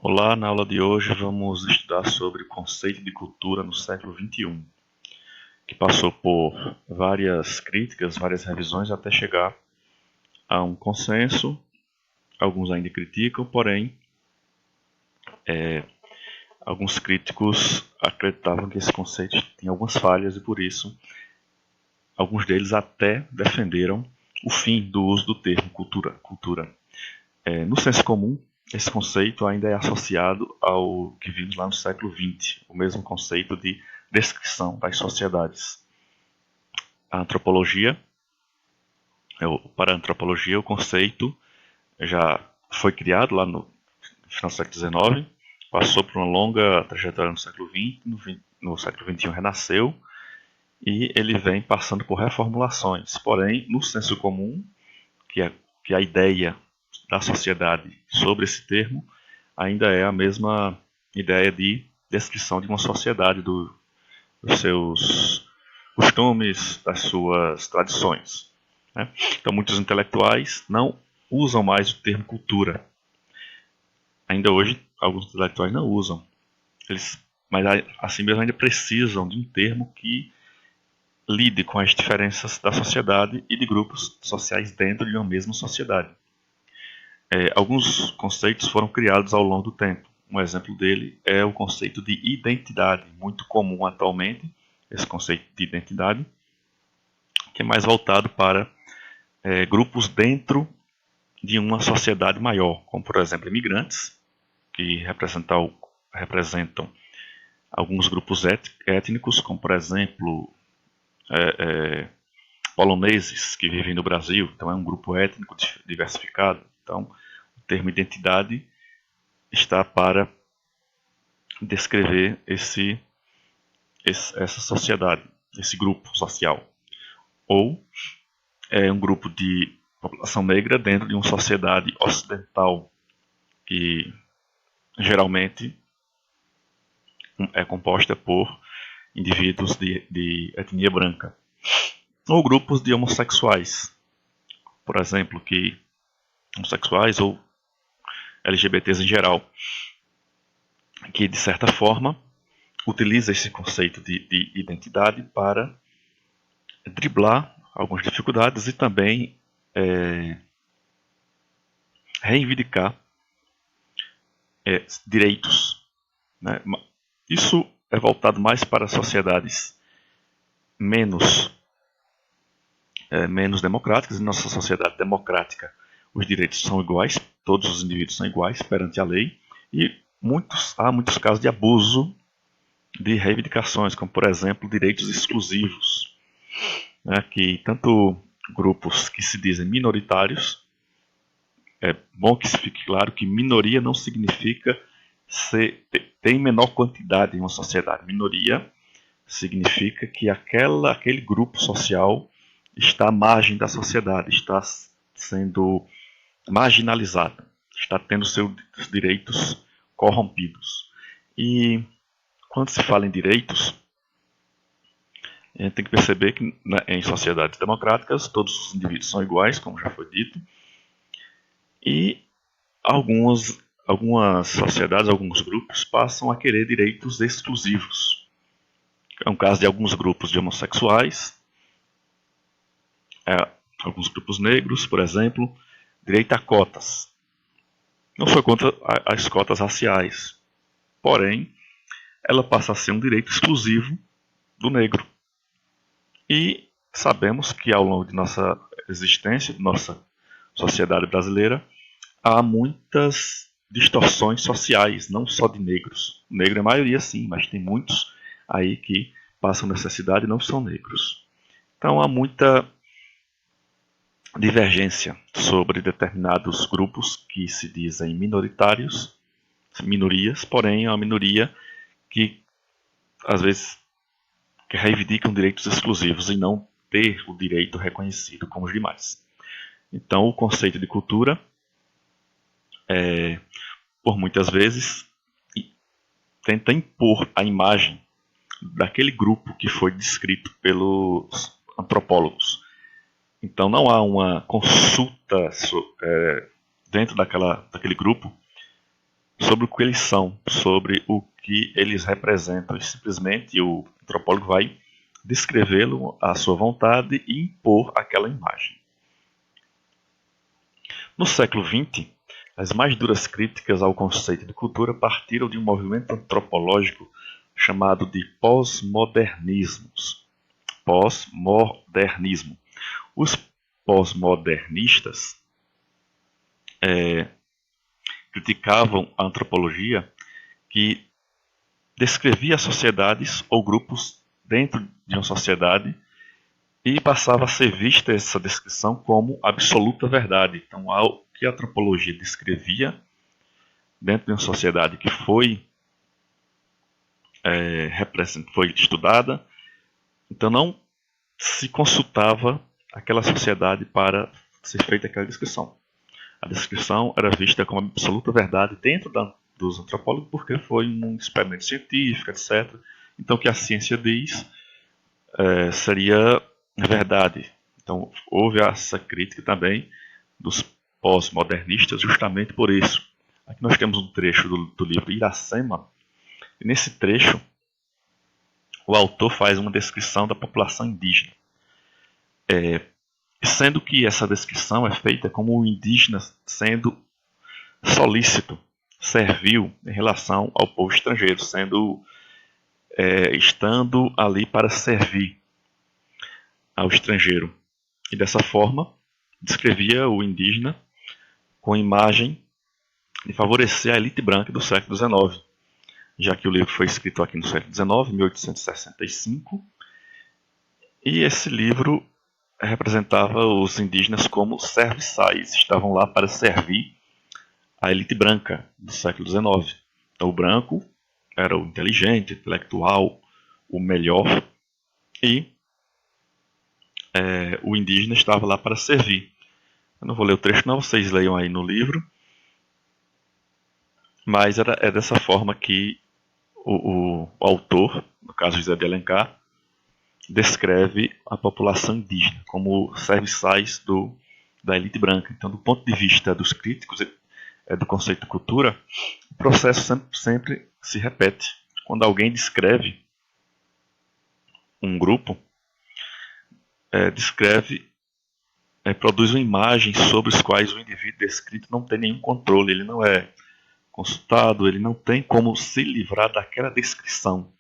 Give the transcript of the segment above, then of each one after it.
Olá, na aula de hoje vamos estudar sobre o conceito de cultura no século XXI, que passou por várias críticas, várias revisões até chegar a um consenso. Alguns ainda criticam, porém, alguns críticos acreditavam que esse conceito tinha algumas falhas e por isso alguns deles até defenderam o fim do uso do termo cultura. No senso comum, esse conceito ainda é associado ao que vimos lá no século XX, o mesmo conceito de descrição das sociedades. A antropologia, para a antropologia, o conceito já foi criado lá no final do século XIX, passou por uma longa trajetória no século XX, no século XXI renasceu, e ele vem passando por reformulações. Porém, no senso comum, que a ideia da sociedade sobre esse termo ainda é a mesma ideia de descrição de uma sociedade, dos seus costumes, das suas tradições. Né? Então, muitos intelectuais não usam mais o termo cultura. Ainda hoje, alguns intelectuais não usam. Mas assim mesmo ainda precisam de um termo que lide com as diferenças da sociedade e de grupos sociais dentro de uma mesma sociedade. Alguns conceitos foram criados ao longo do tempo. Um exemplo dele é o conceito de identidade, muito comum atualmente, esse conceito de identidade, que é mais voltado para grupos dentro de uma sociedade maior, como por exemplo imigrantes, que representam alguns grupos étnicos, como por exemplo poloneses que vivem no Brasil, então é um grupo étnico diversificado. Então, o termo identidade está para descrever essa sociedade, esse grupo social. Ou é um grupo de população negra dentro de uma sociedade ocidental, que geralmente é composta por indivíduos de etnia branca. Ou grupos de homossexuais, por exemplo, que homossexuais ou LGBTs em geral, que de certa forma utiliza esse conceito de identidade para driblar algumas dificuldades e também reivindicar direitos. Né? Isso é voltado mais para sociedades menos democráticas. Em nossa sociedade democrática, os direitos são iguais, todos os indivíduos são iguais perante a lei, e há muitos casos de abuso de reivindicações, como por exemplo direitos exclusivos, né, que tanto grupos que se dizem minoritários, é bom que se fique claro que minoria não significa ter menor quantidade em uma sociedade. Minoria significa que aquele grupo social está à margem da sociedade, está sendo marginalizado, está tendo seus direitos corrompidos. E quando se fala em direitos, a gente tem que perceber que em sociedades democráticas todos os indivíduos são iguais, como já foi dito, e algumas sociedades, alguns grupos passam a querer direitos exclusivos. É um caso de alguns grupos de homossexuais, alguns grupos negros, por exemplo, direito a cotas. Não sou contra as cotas raciais, porém, ela passa a ser um direito exclusivo do negro. E sabemos que ao longo de nossa existência, de nossa sociedade brasileira, há muitas distorções sociais, não só de negros. O negro é a maioria sim, mas tem muitos aí que passam necessidade e não são negros. Então há muita divergência sobre determinados grupos que se dizem minoritários, minorias, porém é uma minoria que às vezes reivindicam direitos exclusivos e não ter o direito reconhecido como os demais. Então o conceito de cultura por muitas vezes tenta impor a imagem daquele grupo que foi descrito pelos antropólogos. Então não há uma consulta dentro daquele grupo sobre o que eles são, sobre o que eles representam. E simplesmente o antropólogo vai descrevê-lo à sua vontade e impor aquela imagem. No século XX, as mais duras críticas ao conceito de cultura partiram de um movimento antropológico chamado de pós-modernismo. Os pós-modernistas criticavam a antropologia que descrevia sociedades ou grupos dentro de uma sociedade e passava a ser vista essa descrição como absoluta verdade. Então, o que a antropologia descrevia dentro de uma sociedade que foi estudada, então não se consultava aquela sociedade para ser feita aquela descrição. A descrição era vista como absoluta verdade dentro dos antropólogos porque foi um experimento científico, etc. Então, o que a ciência diz seria verdade. Então, houve essa crítica também dos pós-modernistas justamente por isso. Aqui nós temos um trecho do livro Iracema, e nesse trecho o autor faz uma descrição da população indígena. Sendo que essa descrição é feita como o indígena sendo solícito, servil em relação ao povo estrangeiro, estando ali para servir ao estrangeiro. E dessa forma, descrevia o indígena com a imagem de favorecer a elite branca do século XIX, já que o livro foi escrito aqui no século XIX, 1865, e esse livro representava os indígenas como serviçais, estavam lá para servir a elite branca do século XIX. Então o branco era o inteligente, intelectual, o melhor, e o indígena estava lá para servir. Eu não vou ler o trecho não, vocês leiam aí no livro, mas é dessa forma que o autor, no caso José de Alencar, descreve a população indígena como serviçais da elite branca. Então, do ponto de vista dos críticos do conceito de cultura, o processo sempre se repete. Quando alguém descreve um grupo, produz uma imagem sobre os quais o indivíduo descrito não tem nenhum controle, ele não é consultado, ele não tem como se livrar daquela descrição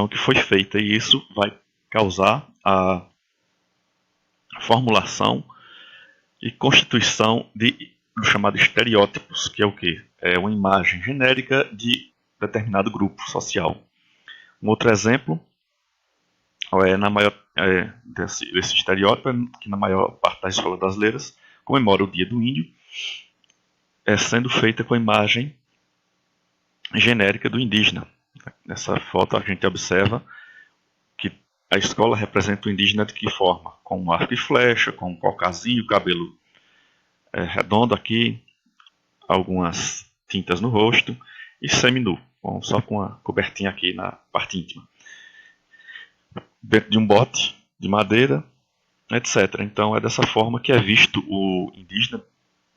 que foi feita, e isso vai causar a formulação e constituição do chamado estereótipos, que é o quê? É uma imagem genérica de determinado grupo social. Um outro exemplo desse estereótipo é que na maior parte das escolas brasileiras comemora o Dia do Índio, sendo feita com a imagem genérica do indígena. Nessa foto a gente observa que a escola representa o indígena de que forma? Com um arco e flecha, com um cocazinho, cabelo redondo aqui, algumas tintas no rosto e seminu, só com uma cobertinha aqui na parte íntima. Dentro de um bote de madeira, etc. Então é dessa forma que é visto o indígena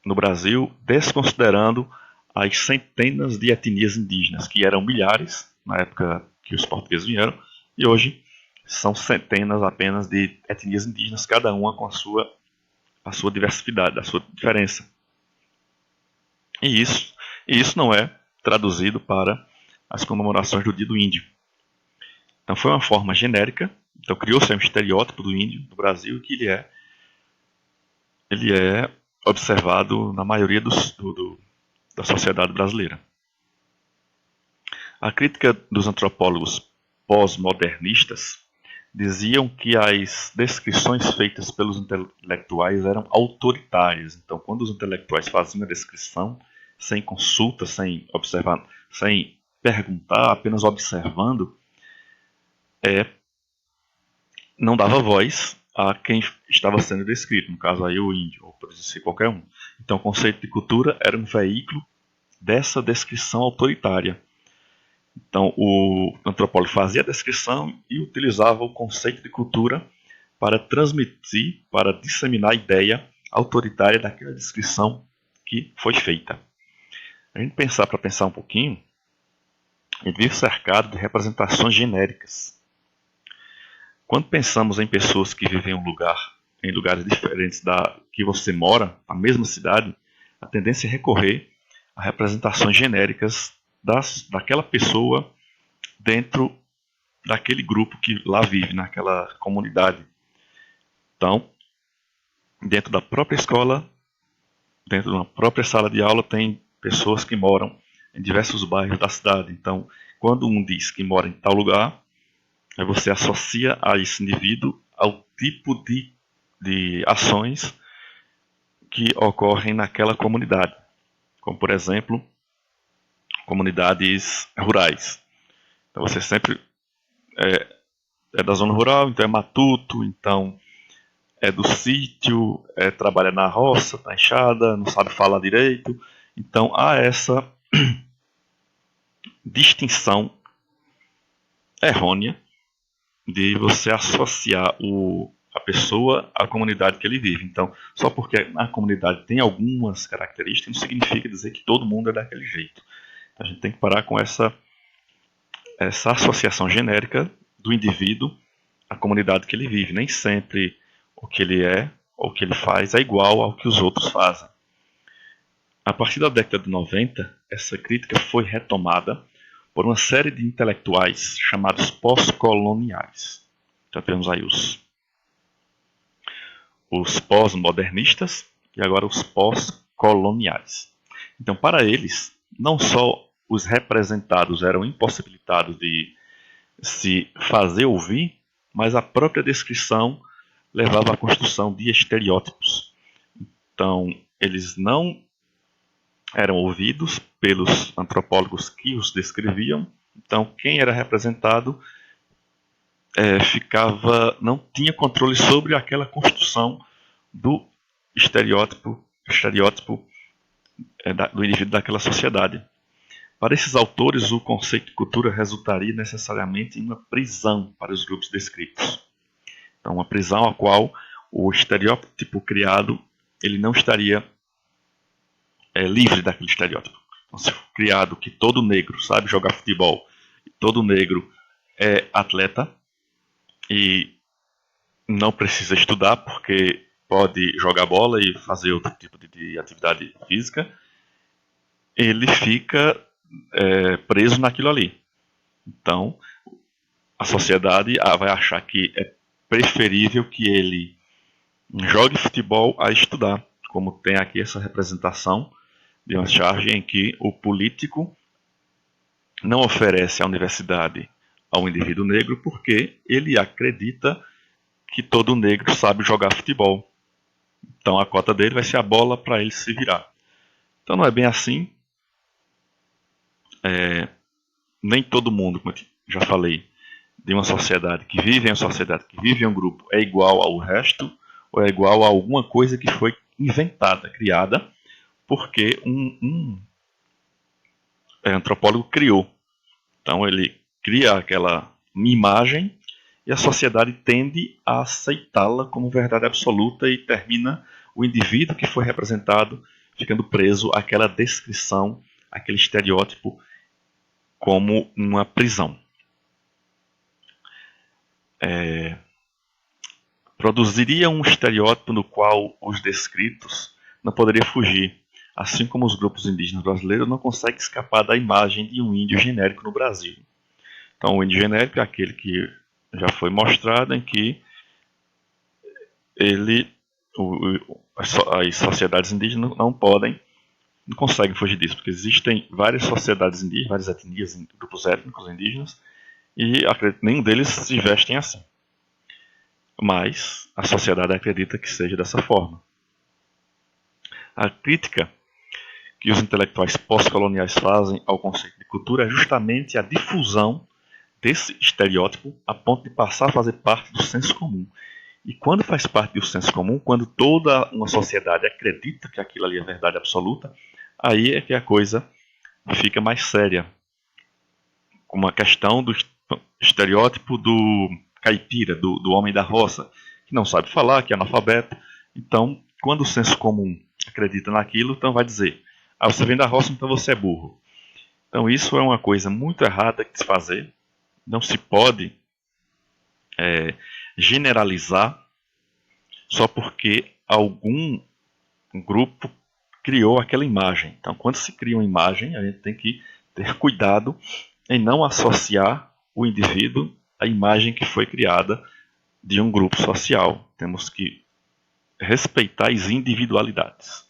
no Brasil, desconsiderando as centenas de etnias indígenas, que eram milhares na época que os portugueses vieram, e hoje são centenas apenas de etnias indígenas, cada uma com a sua diversidade, a sua diferença. E isso não é traduzido para as comemorações do Dia do Índio. Então foi uma forma genérica, então criou-se um estereótipo do índio no Brasil, que ele é observado na maioria da sociedade brasileira. A crítica dos antropólogos pós-modernistas diziam que as descrições feitas pelos intelectuais eram autoritárias. Então, quando os intelectuais faziam a descrição, sem consulta, sem observar, sem perguntar, apenas observando, não dava voz a quem estava sendo descrito, no caso aí o índio, ou pode ser qualquer um. Então, o conceito de cultura era um veículo dessa descrição autoritária. Então, o antropólogo fazia a descrição e utilizava o conceito de cultura para transmitir, para disseminar a ideia autoritária daquela descrição que foi feita. A gente para pensar um pouquinho, a gente vive cercado de representações genéricas. Quando pensamos em pessoas que vivem em lugares diferentes da que você mora, na mesma cidade, a tendência é recorrer a representações genéricas daquela pessoa dentro daquele grupo que lá vive, naquela comunidade. Então, dentro da própria escola, dentro de uma própria sala de aula, tem pessoas que moram em diversos bairros da cidade. Então, quando um diz que mora em tal lugar, aí você associa a esse indivíduo ao tipo de ações que ocorrem naquela comunidade. Como, por exemplo, comunidades rurais. Então, você sempre é da zona rural, então é matuto, então é do sítio, trabalha na roça, na enxada, não sabe falar direito. Então há essa distinção errônea de você associar a pessoa à comunidade que ele vive. Então, só porque a comunidade tem algumas características, não significa dizer que todo mundo é daquele jeito. Então, a gente tem que parar com essa associação genérica do indivíduo à comunidade que ele vive. Nem sempre o que ele é ou o que ele faz é igual ao que os outros fazem. A partir da década de 90, essa crítica foi retomada por uma série de intelectuais chamados pós-coloniais. Já temos aí os pós-modernistas e agora os pós-coloniais. Então, para eles, não só os representados eram impossibilitados de se fazer ouvir, mas a própria descrição levava à construção de estereótipos. Então, eles não eram ouvidos pelos antropólogos que os descreviam. Então, quem era representado não tinha controle sobre aquela construção do estereótipo do indivíduo daquela sociedade. Para esses autores, o conceito de cultura resultaria necessariamente em uma prisão para os grupos descritos. Então, uma prisão a qual o estereótipo criado ele não estaria livre daquele estereótipo. Então, se for criado que todo negro sabe jogar futebol, e todo negro é atleta e não precisa estudar porque pode jogar bola e fazer outro tipo de atividade física, ele fica preso naquilo ali. Então, a sociedade vai achar que é preferível que ele jogue futebol a estudar, como tem aqui essa representação de uma charge em que o político não oferece a universidade ao indivíduo negro porque ele acredita que todo negro sabe jogar futebol. Então a cota dele vai ser a bola para ele se virar. Então não é bem assim. Nem todo mundo, como eu já falei, de uma sociedade que vive em uma sociedade, que vive em um grupo, é igual ao resto, ou é igual a alguma coisa que foi inventada, criada, porque um antropólogo criou. Então ele cria aquela imagem e a sociedade tende a aceitá-la como verdade absoluta e termina o indivíduo que foi representado ficando preso àquela descrição, àquele estereótipo como uma prisão. Produziria um estereótipo no qual os descritos não poderiam fugir, assim como os grupos indígenas brasileiros não conseguem escapar da imagem de um índio genérico no Brasil. Então, o índio genérico é aquele que já foi mostrado em que as sociedades indígenas não conseguem fugir disso, porque existem várias sociedades indígenas, várias etnias, grupos étnicos indígenas, e acredito que nenhum deles se vestem assim. Mas a sociedade acredita que seja dessa forma. A crítica que os intelectuais pós-coloniais fazem ao conceito de cultura é justamente a difusão desse estereótipo a ponto de passar a fazer parte do senso comum. E quando faz parte do senso comum, quando toda uma sociedade acredita que aquilo ali é verdade absoluta, aí é que a coisa fica mais séria. Como a questão do estereótipo do caipira, do homem da roça, que não sabe falar, que é analfabeto. Então, quando o senso comum acredita naquilo, então vai dizer: Ah, você vem da roça, então você é burro. Então isso é uma coisa muito errada de se fazer. Não se pode generalizar só porque algum grupo criou aquela imagem. Então, quando se cria uma imagem, a gente tem que ter cuidado em não associar o indivíduo à imagem que foi criada de um grupo social. Temos que respeitar as individualidades.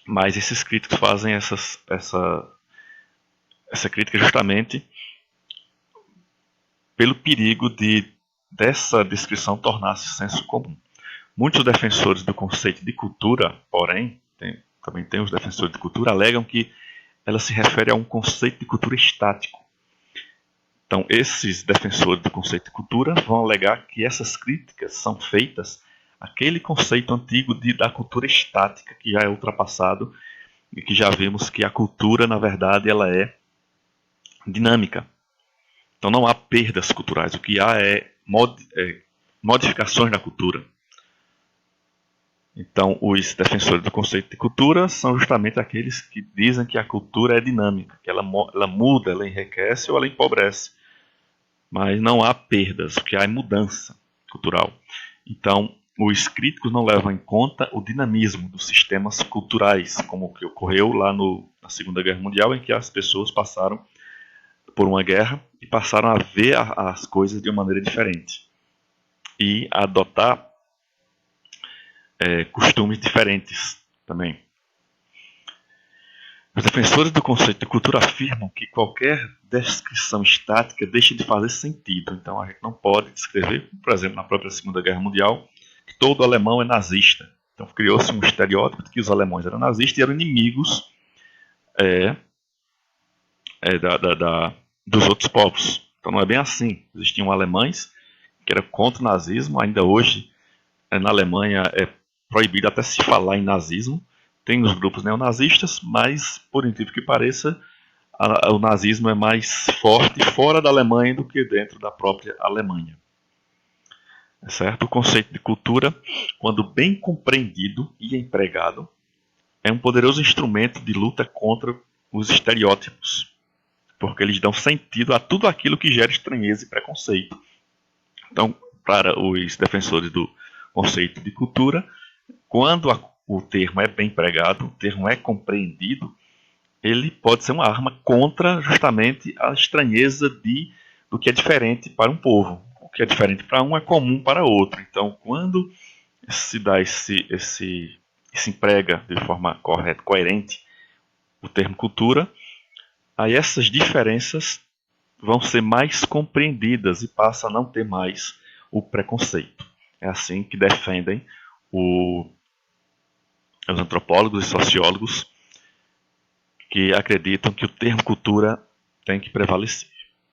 Mas esses críticos fazem essa crítica justamente pelo perigo dessa descrição tornar-se senso comum. Muitos defensores do conceito de cultura, porém, também tem os defensores de cultura, alegam que ela se refere a um conceito de cultura estático. Então, esses defensores do conceito de cultura vão alegar que essas críticas são feitas àquele conceito antigo da cultura estática, que já é ultrapassado e que já vimos que a cultura, na verdade, ela é dinâmica. Então, não há perdas culturais, o que há é modificações na cultura. Então, os defensores do conceito de cultura são justamente aqueles que dizem que a cultura é dinâmica, que ela muda, ela enriquece ou ela empobrece. Mas não há perdas, o que há é mudança cultural. Então, os críticos não levam em conta o dinamismo dos sistemas culturais, como o que ocorreu lá na Segunda Guerra Mundial, em que as pessoas passaram por uma guerra e passaram a ver as coisas de uma maneira diferente e a adotar costumes diferentes também. Os defensores do conceito de cultura afirmam que qualquer descrição estática deixa de fazer sentido. Então a gente não pode descrever, por exemplo, na própria Segunda Guerra Mundial, que todo alemão é nazista. Então criou-se um estereótipo de que os alemães eram nazistas e eram inimigos dos outros povos. Então não é bem assim. Existiam alemães que eram contra o nazismo, ainda hoje na Alemanha é proibido até se falar em nazismo. Tem os grupos neonazistas, mas, por incrível que pareça, o nazismo é mais forte fora da Alemanha do que dentro da própria Alemanha. Certo? O conceito de cultura, quando bem compreendido e empregado, é um poderoso instrumento de luta contra os estereótipos, porque eles dão sentido a tudo aquilo que gera estranheza e preconceito. Então, para os defensores do conceito de cultura, quando o termo é bem empregado, o termo é compreendido, ele pode ser uma arma contra justamente a estranheza do que é diferente para um povo. O que é diferente para um é comum para outro. Então, quando se dá se emprega de forma correta, coerente, o termo cultura, aí essas diferenças vão ser mais compreendidas e passa a não ter mais o preconceito. É assim que defendem os antropólogos e sociólogos que acreditam que o termo cultura tem que prevalecer.